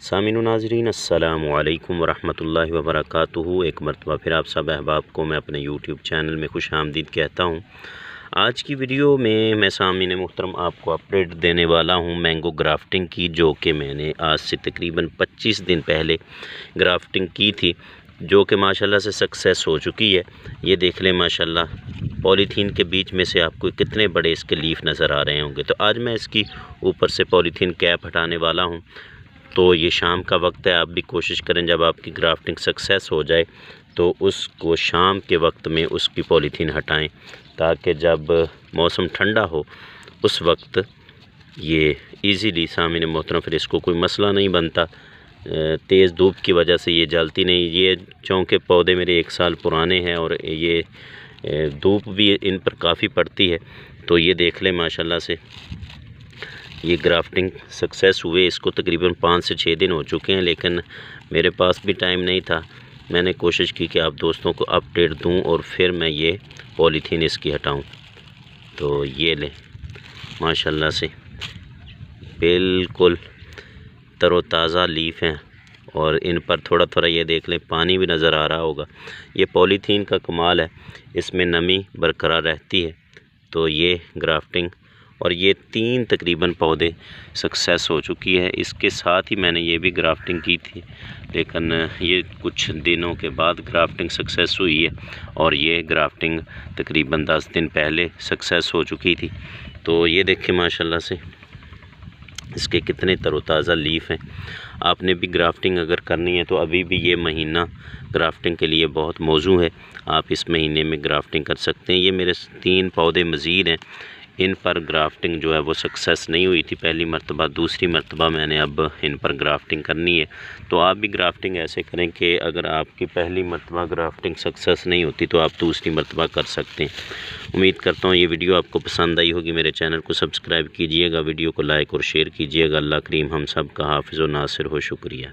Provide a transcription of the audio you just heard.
सामिन नाज़रीन अस्सलामु अलैकुम वरहमतुल्लाहि वबरकातुहू। एक मरतबा फिर आप सब अहबाब को मैं अपने यूट्यूब चैनल में खुश आमदीद कहता हूँ। आज की वीडियो में मैं सामिन मुहतरम आपको अपडेट देने वाला हूँ मैंगो ग्राफ्टिंग की, जो कि मैंने आज से तकरीबन 25 दिन पहले ग्राफ्टिंग की थी, जो कि माशाल्लाह से सक्सेस हो चुकी है। ये देख लें माशाल्लाह, पॉलीथीन के बीच में से आपको कितने बड़े इसके लीफ नज़र आ रहे होंगे। तो आज मैं इसकी ऊपर से पॉलीथीन कैप हटाने वाला हूँ। तो ये शाम का वक्त है, आप भी कोशिश करें जब आपकी ग्राफ्टिंग सक्सेस हो जाए तो उसको शाम के वक्त में उसकी पॉलीथीन हटाएं, ताकि जब मौसम ठंडा हो उस वक्त ये इजीली सामने मोहतरम फिर इसको कोई मसला नहीं बनता। तेज़ धूप की वजह से ये जलती नहीं। ये चूँकि पौधे मेरे 1 साल पुराने हैं और ये धूप भी इन पर काफ़ी पड़ती है। तो ये देख लें माशाल्लाह से ये ग्राफ्टिंग सक्सेस हुए, इसको तकरीबन 5 से 6 दिन हो चुके हैं, लेकिन मेरे पास भी टाइम नहीं था। मैंने कोशिश की कि आप दोस्तों को अपडेट दूं और फिर मैं ये पॉलीथीन इसकी हटाऊं। तो ये ले माशाल्लाह से बिल्कुल तरोताज़ा लीफ हैं और इन पर थोड़ा थोड़ा ये देख लें पानी भी नज़र आ रहा होगा। ये पॉलीथीन का कमाल है, इसमें नमी बरकरार रहती है। तो ये ग्राफ्टिंग और ये 3 तकरीबन पौधे सक्सेस हो चुकी है। इसके साथ ही मैंने ये भी ग्राफ्टिंग की थी, लेकिन ये कुछ दिनों के बाद ग्राफ्टिंग सक्सेस हुई है और ये ग्राफ्टिंग तकरीबन 10 दिन पहले सक्सेस हो चुकी थी। तो ये देखें माशाल्लाह से इसके कितने तरोताज़ा लीफ हैं। आपने भी ग्राफ्टिंग अगर करनी है तो अभी भी ये महीना ग्राफ्टिंग के लिए बहुत मौजू है, आप इस महीने में ग्राफ्टिंग कर सकते हैं। ये मेरे 3 पौधे मज़ीद हैं, इन पर ग्राफ्टिंग जो है वो सक्सेस नहीं हुई थी पहली मरतबा। दूसरी मरतबा मैंने अब इन पर ग्राफ्टिंग करनी है। तो आप भी ग्राफ्टिंग ऐसे करें कि अगर आपकी पहली मरतबा ग्राफ्टिंग सक्सेस नहीं होती तो आप दूसरी मरतबा कर सकते हैं। उम्मीद करता हूँ ये वीडियो आपको पसंद आई होगी। मेरे चैनल को सब्सक्राइब कीजिएगा, वीडियो को लाइक और शेयर कीजिएगा। अल्लाह करीम हम सब का हाफिज़ व नासिर हो। शुक्रिया।